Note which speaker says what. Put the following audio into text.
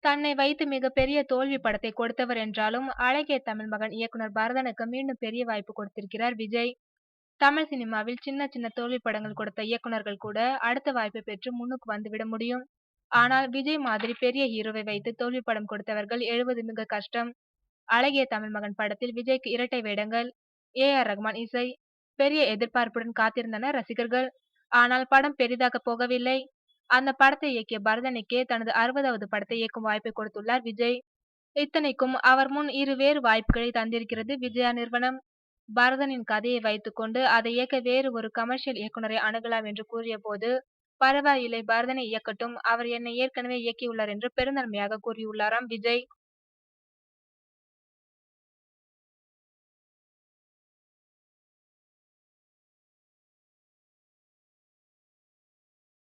Speaker 1: தன்னை வைத்து மிகப்பெரிய தோல்வி படத்தை கொடுத்தவர் என்றாலும், அழகிய தமிழ் மகன் இயக்குனர் பரதனுக்கு மீண்டும் பெரிய வாய்ப்பு கொடுத்திருக்கிறார் விஜய். தமிழ் சினிமாவில் சின்ன சின்ன தோல்வி படங்கள் கொடுத்த இயக்குனர்கள் கூட அடுத்த வாய்ப்பை பெற்று முன்னுக்கு வந்துவிட முடியும். ஆனால் விஜய் மாதிரி பெரிய ஹீரோவை வைத்து தோல்வி படம் கொடுத்தவர்கள் எழுவது மிக கஷ்டம். அழகிய தமிழ் மகன் படத்தில் விஜய்க்கு இரட்டை வேடங்கள், ஏ.ஆர். ரகுமான் இசை, பெரிய எதிர்பார்ப்புடன் காத்திருந்தனர் ரசிகர்கள். ஆனால் படம் பெரிதாக போகவில்லை. அந்த படத்தை இயக்கிய பரதனுக்கே தனது 60வது படத்தை இயக்கும் வாய்ப்பை கொடுத்துள்ளார் விஜய். இத்தனைக்கும் அவர் முன் வேறு வாய்ப்புகளை தந்திருக்கிறது விஜயா நிறுவனம். பரதனின் கதையை வைத்துக்கொண்டு அதை இயக்க வேறு ஒரு கமர்ஷியல் இயக்குனரை அணுகலாம் என்று கூறிய போது, பரவாயில்லை பரதனை இயக்கட்டும், அவர் என்னை ஏற்கனவே இயக்கியுள்ளார் என்று பெருந்தன்மையாக கூறியுள்ளாராம் விஜய்.